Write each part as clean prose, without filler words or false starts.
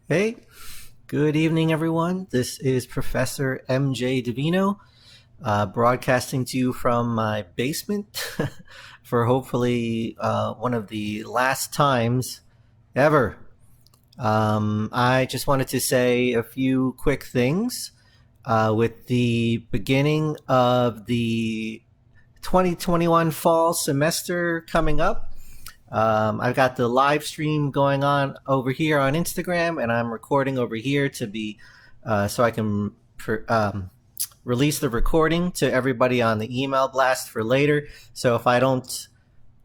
Hey, good evening, everyone. This is Professor MJ Davino, broadcasting to you from my basement for hopefully one of the last times ever. I just wanted to say a few quick things with the beginning of the 2021 fall semester coming up. I've got the live stream going on over here on Instagram, and I'm recording over here to be so I can release the recording to everybody on the email blast for later. So if I don't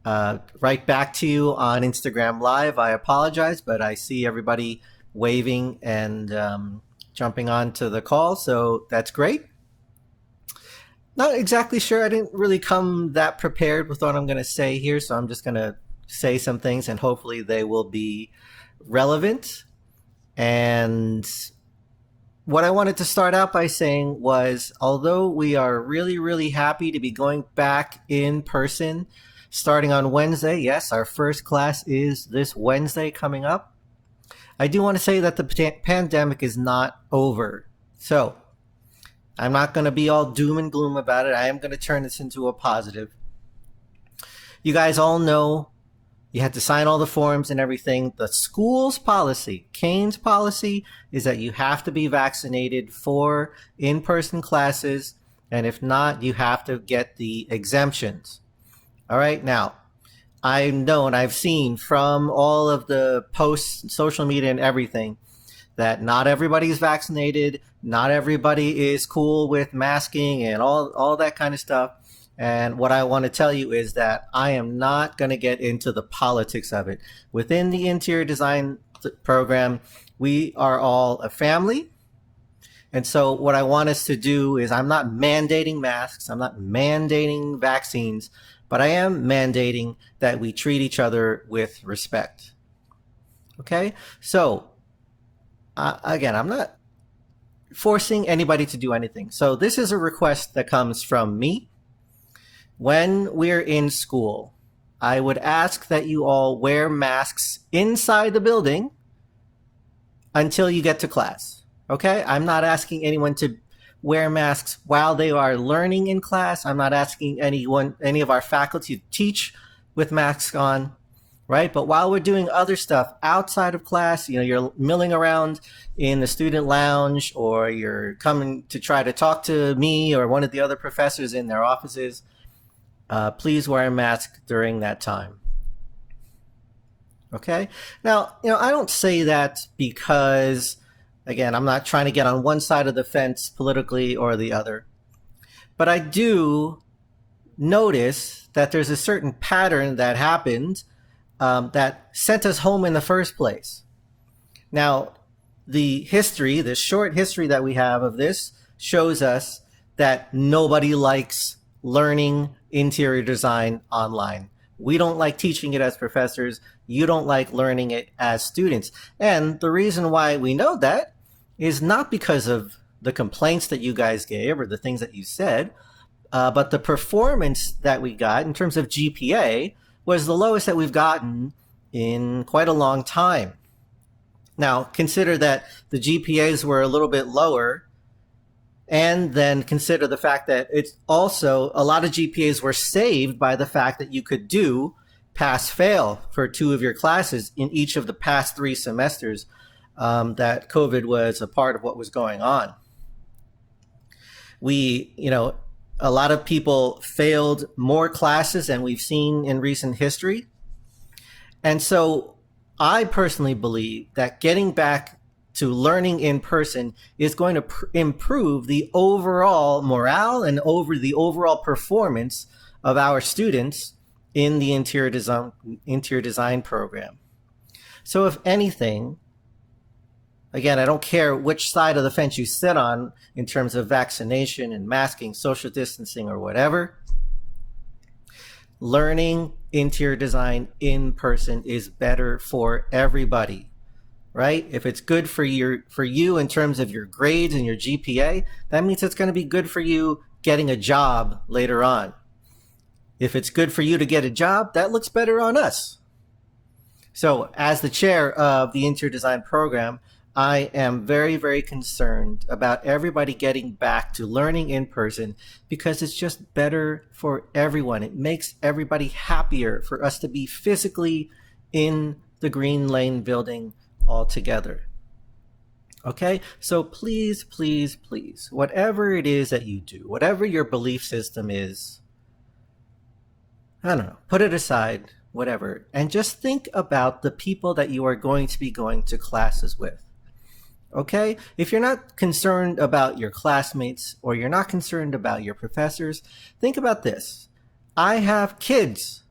write back to you on Instagram Live, I apologize, but I see everybody waving and jumping on to the call, so that's great. Not exactly sure. I didn't really come that prepared with what I'm going to say here, so I'm just going to say some things and hopefully they will be relevant. And what I wanted to start out by saying was, although we are really, really happy to be going back in person starting on Wednesday, yes, our first class is this Wednesday coming up, I do want to say that the pandemic is not over. So I'm not going to be all doom and gloom about it. I am going to turn this into a positive. You guys all know you had to sign all the forms and everything. The school's policy, Kean's policy, is that you have to be vaccinated for in-person classes, and if not, you have to get the exemptions. All right, now, I know and I've seen from all of the posts, social media and everything, that not everybody is vaccinated, not everybody is cool with masking and all that kind of stuff. And what I want to tell you is that I am not going to get into the politics of it. Within the interior design program, we are all a family. And so what I want us to do is, I'm not mandating masks, I'm not mandating vaccines, but I am mandating that we treat each other with respect. Okay? So, again, I'm not forcing anybody to do anything. So this is a request that comes from me. When we're in school, I would ask that you all wear masks inside the building until you get to class. Okay? I'm not asking anyone to wear masks while they are learning in class. I'm not asking any of our faculty to teach with masks on, right? But while we're doing other stuff outside of class, you're milling around in the student lounge, or you're coming to try to talk to me or one of the other professors in their offices, please wear a mask during that time. Okay? Now, I don't say that because, again, I'm not trying to get on one side of the fence politically or the other. But I do notice that there's a certain pattern that happened that sent us home in the first place. Now, the short history that we have of this shows us that nobody likes learning interior design online. We don't like teaching it as professors. You don't like learning it as students. And the reason why we know that is not because of the complaints that you guys gave or the things that you said, but the performance that we got in terms of GPA was the lowest that we've gotten in quite a long time. Now, consider that the GPAs were a little bit lower, and then consider the fact that it's also a lot of GPAs were saved by the fact that you could do pass-fail for 2 of your classes in each of the past 3 semesters that COVID was a part of what was going on. A lot of people failed more classes than we've seen in recent history. And so I personally believe that getting back to learning in person is going to improve the overall morale and the overall performance of our students in the interior design program. So if anything, again, I don't care which side of the fence you sit on in terms of vaccination and masking, social distancing, or whatever, learning interior design in person is better for everybody, right? If it's good for you in terms of your grades and your GPA, that means it's going to be good for you getting a job later on. If it's good for you to get a job, that looks better on us. So as the chair of the interior design program, I am very, very concerned about everybody getting back to learning in person because it's just better for everyone. It makes everybody happier for us to be physically in the Green Lane building all together. Okay, so please, please, please, whatever it is that you do, whatever your belief system is, I don't know, put it aside, whatever, and just think about the people that you are going to be going to classes with. Okay? If you're not concerned about your classmates or you're not concerned about your professors, think about this. I have kids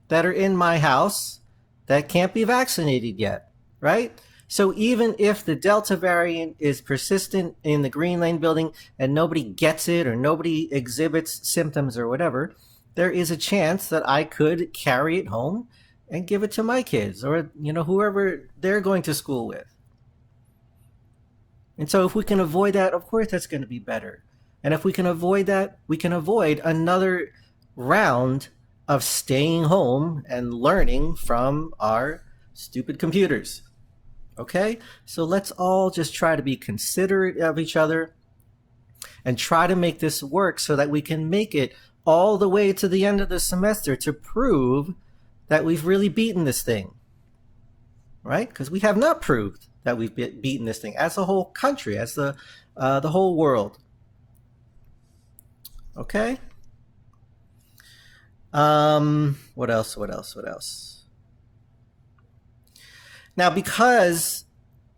that are in my house that can't be vaccinated yet, right? So even if the Delta variant is persistent in the Green Lane building and nobody gets it or nobody exhibits symptoms or whatever, there is a chance that I could carry it home and give it to my kids or, whoever they're going to school with. And so if we can avoid that, of course that's going to be better. And if we can avoid that, we can avoid another round of staying home and learning from our stupid computers. Okay? So let's all just try to be considerate of each other and try to make this work so that we can make it all the way to the end of the semester to prove that we've really beaten this thing. Right? Because we have not proved that we've beaten this thing as a whole country, as the whole world. Okay? What else? Now, because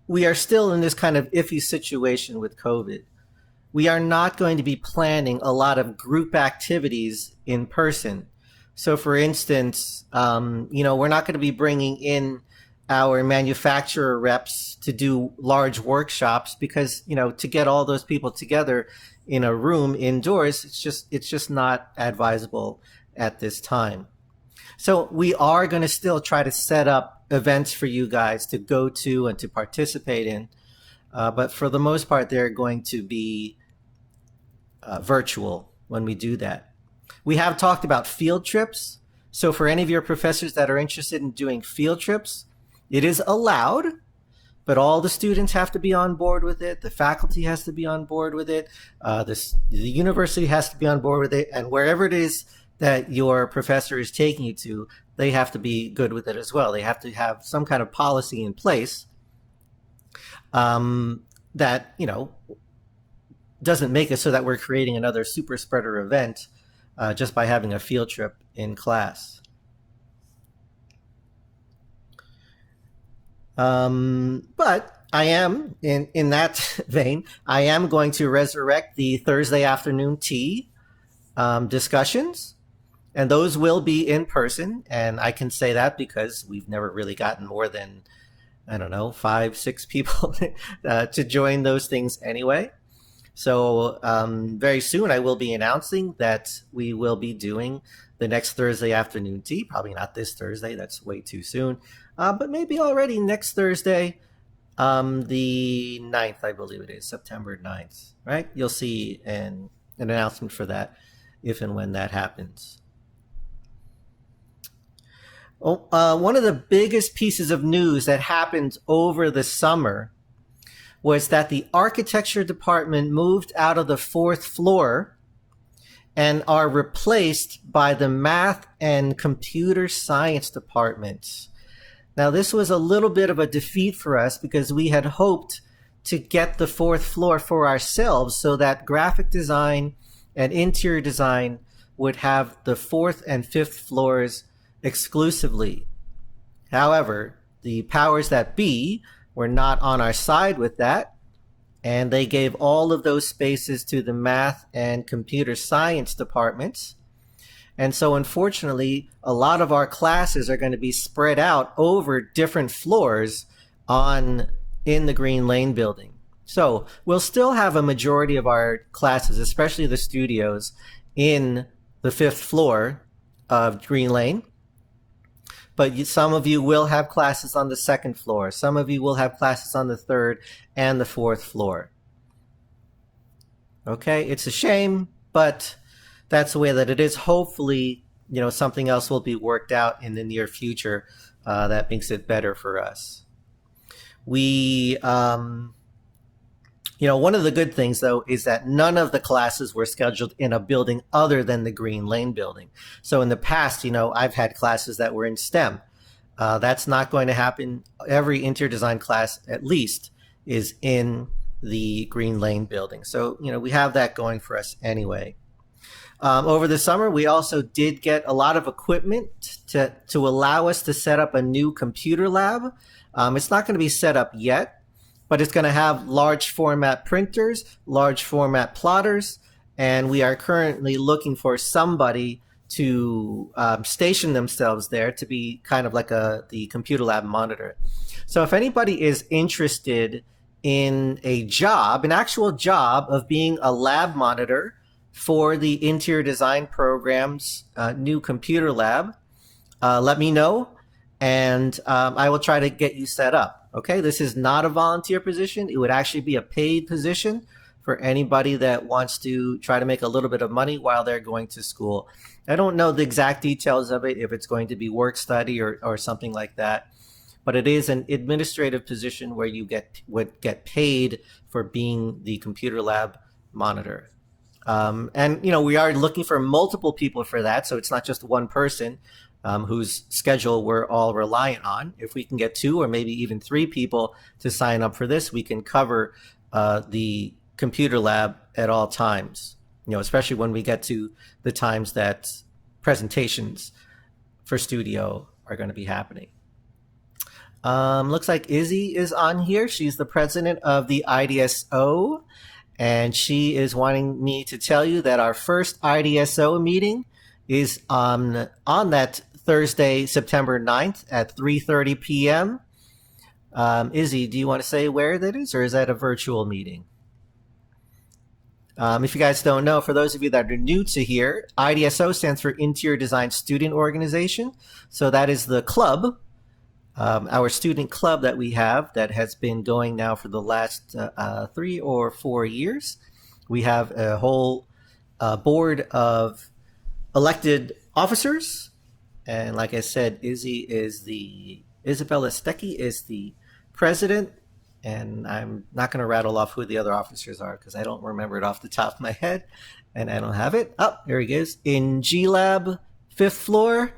we are still in this kind of iffy situation with COVID, we are not going to be planning a lot of group activities in person. So, for instance, we're not going to be bringing in our manufacturer reps to do large workshops because, to get all those people together in a room indoors, it's just not advisable at this time. So we are going to still try to set up events for you guys to go to and to participate in. But for the most part, they're going to be virtual when we do that. We have talked about field trips. So for any of your professors that are interested in doing field trips, it is allowed, but all the students have to be on board with it. The faculty has to be on board with it. The university has to be on board with it. And wherever it is that your professor is taking you to, they have to be good with it as well. They have to have some kind of policy in place that, doesn't make it so that we're creating another super spreader event just by having a field trip in class. But I am, in that vein, I am going to resurrect the Thursday afternoon tea discussions. And those will be in person. And I can say that because we've never really gotten more than, 5, 6 people to join those things anyway. So very soon I will be announcing that we will be doing the next Thursday afternoon tea. Probably not this Thursday. That's way too soon. But maybe already next Thursday, the 9th, I believe it is, September 9th, right? You'll see an announcement for that if and when that happens. One of the biggest pieces of news that happened over the summer was that the architecture department moved out of the 4th floor and are replaced by the math and computer science departments. Now, this was a little bit of a defeat for us because we had hoped to get the 4th floor for ourselves so that graphic design and interior design would have the 4th and 5th floors exclusively. However, the powers that be were not on our side with that, and they gave all of those spaces to the math and computer science departments. And so unfortunately, a lot of our classes are going to be spread out over different floors in the Green Lane building. So we'll still have a majority of our classes, especially the studios, in the 5th floor of Green Lane. But some of you will have classes on the 2nd floor. Some of you will have classes on the 3rd and the 4th floor. Okay, it's a shame, but that's the way that it is. Hopefully, something else will be worked out in the near future that makes it better for us. We, one of the good things though is that none of the classes were scheduled in a building other than the Green Lane building. So in the past, I've had classes that were in STEM. That's not going to happen. Every interior design class, at least, is in the Green Lane building. So, we have that going for us anyway. Over the summer, we also did get a lot of equipment to allow us to set up a new computer lab. It's not going to be set up yet, but it's going to have large format printers, large format plotters, and we are currently looking for somebody to station themselves there to be kind of like the computer lab monitor. So if anybody is interested in an actual job of being a lab monitor for the interior design program's new computer lab, let me know, and I will try to get you set up. Okay, this is not a volunteer position. It would actually be a paid position for anybody that wants to try to make a little bit of money while they're going to school. I don't know the exact details of it, if it's going to be work study or something like that, but it is an administrative position where you would get paid for being the computer lab monitor. And we are looking for multiple people for that, so it's not just one person whose schedule we're all reliant on. If we can get 2 or maybe even 3 people to sign up for this, we can cover the computer lab at all times, especially when we get to the times that presentations for studio are going to be happening. Looks like Izzy is on here. She's the president of the IDSO, and she is wanting me to tell you that our first IDSO meeting is on that Thursday, September 9th at 3:30 p.m. Izzy, do you want to say where that is, or is that a virtual meeting? If you guys don't know, for those of you that are new to here, IDSO stands for Interior Design Student Organization. So that is the club, our student club that we have that has been going now for the last 3 or 4 years. We have a whole board of elected officers. And like I said, Isabella Stecchi is the president. And I'm not going to rattle off who the other officers are because I don't remember it off the top of my head. And I don't have it. Oh, there he goes. In G Lab, 5th floor.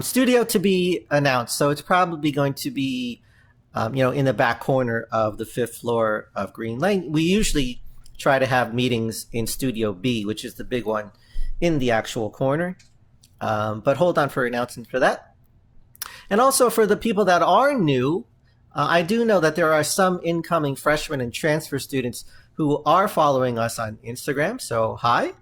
Studio to be announced. So it's probably going to be, in the back corner of the 5th floor of Green Lane. We usually try to have meetings in Studio B, which is the big one in the actual corner. But hold on for announcements for that. And also for the people that are new, I do know that there are some incoming freshmen and transfer students who are following us on Instagram. So hi.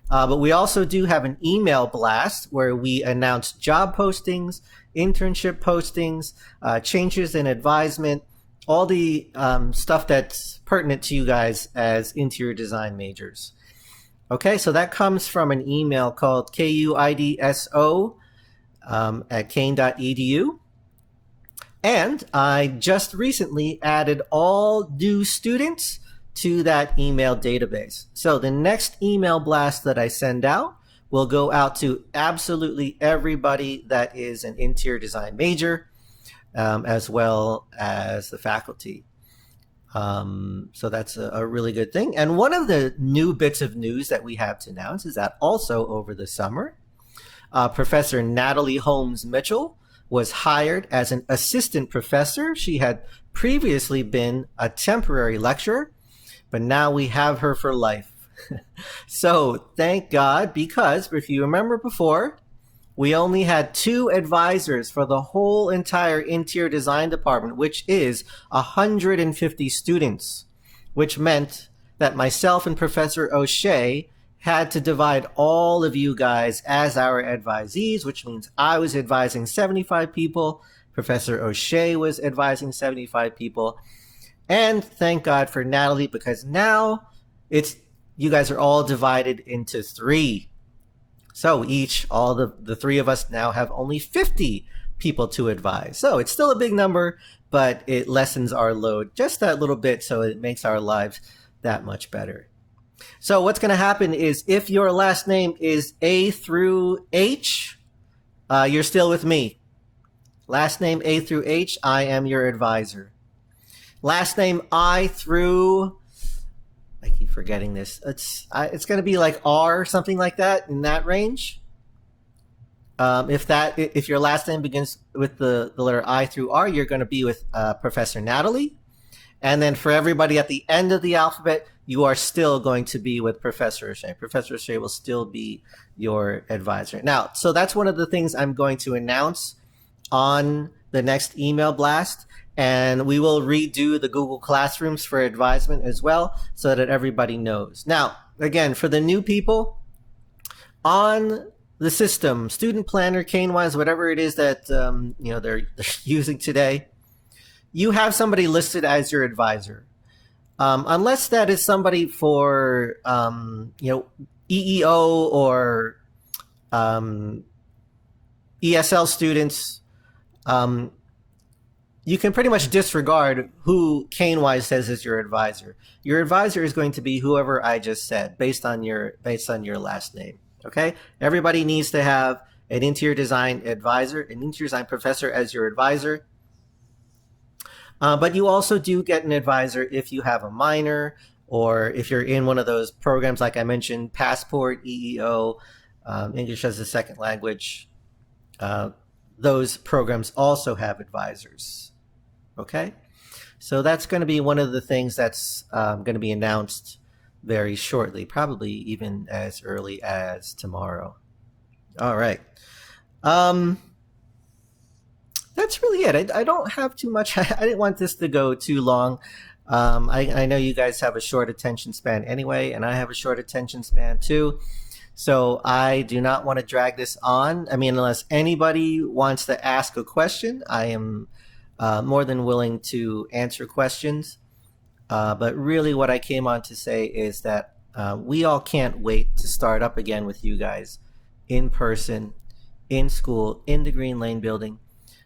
But we also do have an email blast where we announce job postings, internship postings, changes in advisement, all the stuff that's pertinent to you guys as interior design majors. Okay, so that comes from an email called KUIDSO at kean.edu. And I just recently added all new students to that email database. So the next email blast that I send out will go out to absolutely everybody that is an interior design major, as well as the faculty. So that's a really good thing. And one of the new bits of news that we have to announce is that also over the summer, Professor Natalie Holmes Mitchell was hired as an assistant professor. She had previously been a temporary lecturer, but now we have her for life. So thank God, because if you remember before, we only had 2 advisors for the whole entire interior design department, which is 150 students, which meant that myself and Professor O'Shea had to divide all of you guys as our advisees, which means I was advising 75 people, Professor O'Shea was advising 75 people. And thank God for Natalie, because now you guys are all divided into 3. So all the 3 of us now have only 50 people to advise. So it's still a big number, but it lessens our load just that little bit, so it makes our lives that much better. So what's going to happen is if your last name is A through H, you're still with me. Last name A through H, I am your advisor. Last name I through, I keep forgetting this. It's going to be like R, something like that, in that range. If your last name begins with the letter I through R, you're going to be with Professor Natalie. And then for everybody at the end of the alphabet, you are still going to be with Professor O'Shea. Professor O'Shea will still be your advisor. Now, so that's one of the things I'm going to announce on the next email blast. And we will redo the Google Classrooms for advisement as well so that everybody knows. Now, again, for the new people, on the system, Student Planner, CaneWise, whatever it is that they're using today, you have somebody listed as your advisor. Unless that is somebody for EEO or ESL students, you can pretty much disregard who CaneWise says is your advisor. Your advisor is going to be whoever I just said, based on your last name. Okay, everybody needs to have an interior design advisor, an interior design professor as your advisor. But you also do get an advisor if you have a minor, or if you're in one of those programs like I mentioned, Passport, EEO, English as a second language. Those programs also have advisors. Okay, so that's going to be one of the things that's going to be announced very shortly, probably even as early as tomorrow. All right. That's really it. I don't have too much. I didn't want this to go too long. I know you guys have a short attention span anyway, and I have a short attention span too. So I do not want to drag this on. I mean, unless anybody wants to ask a question, I am more than willing to answer questions. But really what I came on to say is that we all can't wait to start up again with you guys in person, in school, in the Green Lane building.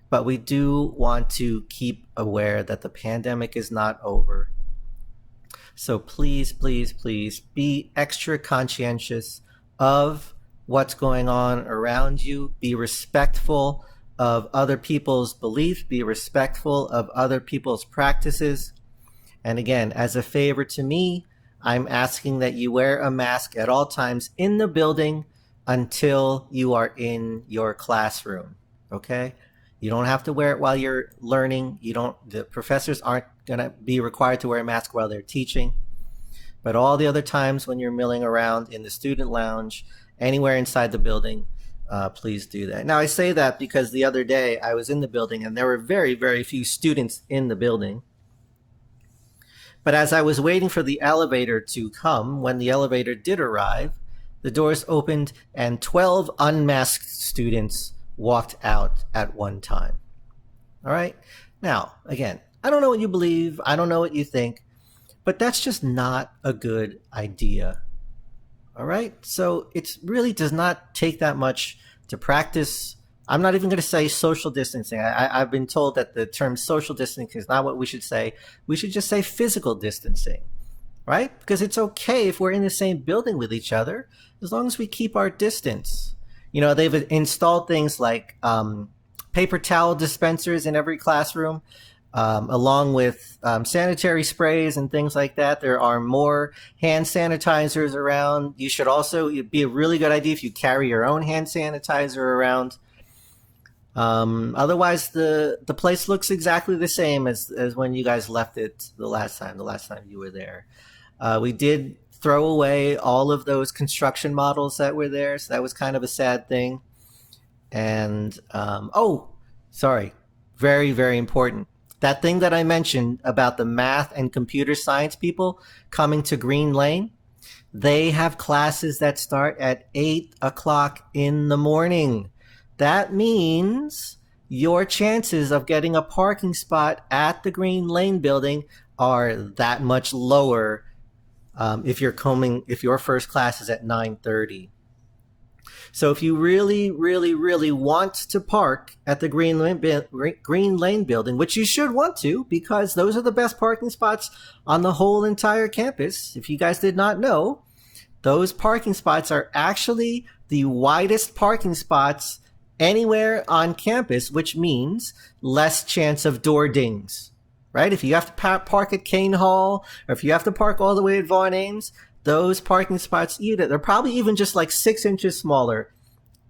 But we do want to keep aware that the pandemic is not over. So please, please, please be extra conscientious of what's going on around you. Be respectful of other people's beliefs. Be respectful of other people's practices. And again, as a favor to me, I'm asking that you wear a mask at all times in the building until you are in your classroom. Okay? You don't have to wear it while you're learning. The professors aren't going to be required to wear a mask while they're teaching. But all the other times when you're milling around in the student lounge, anywhere inside the building, please do that. Now, I say that because the other day I was in the building and there were very, very few students in the building. But as I was waiting for the elevator to come, when the elevator did arrive, the doors opened and 12 unmasked students walked out at one time. All right? Now, again, I don't know what you believe. I don't know what you think. But that's just not a good idea. All right? So it really does not take that much to practice. I'm not even going to say social distancing. I've been told that the term social distancing is not what we should say. We should just say physical distancing, right? Because it's okay if we're in the same building with each other, as long as we keep our distance. You know, they've installed things like paper towel dispensers in every classroom, along with sanitary sprays and things like that. There are more hand sanitizers around. You should also, it'd be a really good idea if you carry your own hand sanitizer around. Otherwise, the place looks exactly the same as when you guys left it the last time you were there. We did throw away all of those construction models that were there, so that was kind of a sad thing. And very, very important. That thing that I mentioned about the math and computer science people coming to Green Lane, they have classes that start at 8 o'clock in the morning. That means your chances of getting a parking spot at the Green Lane building are that much lower if your first class is at 9:30. So if you really, really, really want to park at the Green Lane building, which you should want to, because those are the best parking spots on the whole entire campus. If you guys did not know, those parking spots are actually the widest parking spots anywhere on campus, which means less chance of door dings, right? If you have to park at Kane Hall, or if you have to park all the way at Vaughn Ames, those parking spots, they're probably even just like 6 inches smaller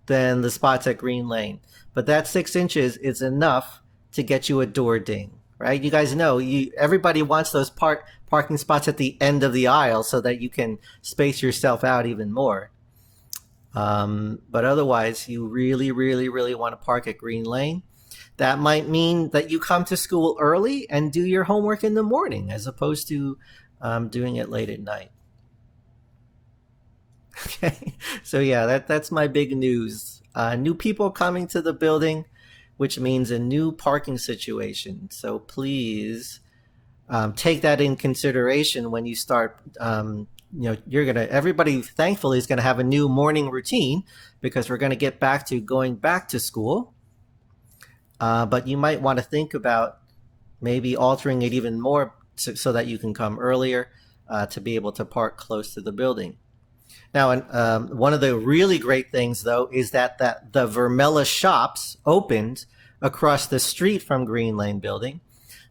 than the spots at Green Lane. But that 6 inches is enough to get you a door ding, right? You guys know everybody wants those parking spots at the end of the aisle so that you can space yourself out even more. But otherwise, you really, really, really want to park at Green Lane. That might mean that you come to school early and do your homework in the morning as opposed to doing it late at night. Okay, so yeah, that's my big news. New people coming to the building, which means a new parking situation. So please take that in consideration when you start. Everybody thankfully is gonna have a new morning routine because we're gonna get back to going back to school. But you might want to think about maybe altering it even more so that you can come earlier to be able to park close to the building. Now, one of the really great things, though, is that the Vermella shops opened across the street from Green Lane Building.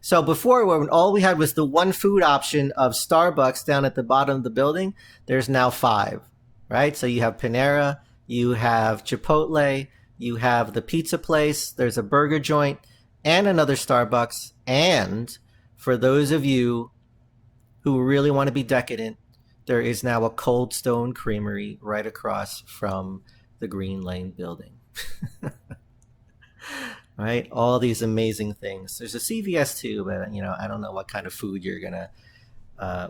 So before, when all we had was the one food option of Starbucks down at the bottom of the building, there's now 5, right? So you have Panera, you have Chipotle, you have the pizza place, there's a burger joint, and another Starbucks. And for those of you who really want to be decadent, there is now a Cold Stone Creamery right across from the Green Lane Building. Right? All these amazing things. There's a CVS too, but I don't know what kind of food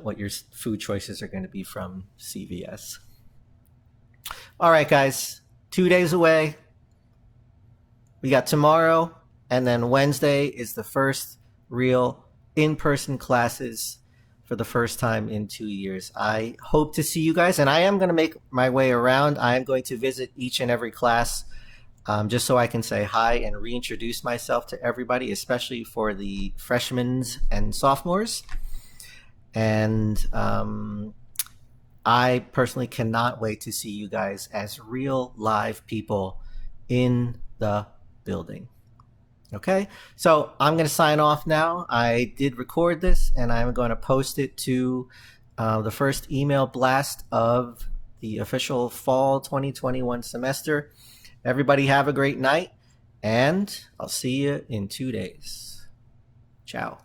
what your food choices are gonna be from CVS. All right, guys, 2 days away. We got tomorrow, and then Wednesday is the first real in-person classes for the first time in 2 years. I hope to see you guys, and I am going to make my way around. I am going to visit each and every class just so I can say hi and reintroduce myself to everybody, especially for the freshmen and sophomores. And I personally cannot wait to see you guys as real live people in the building. Okay, so I'm going to sign off now. I did record this, and I'm going to post it to the first email blast of the official fall 2021 semester. Everybody have a great night, and I'll see you in 2 days. Ciao.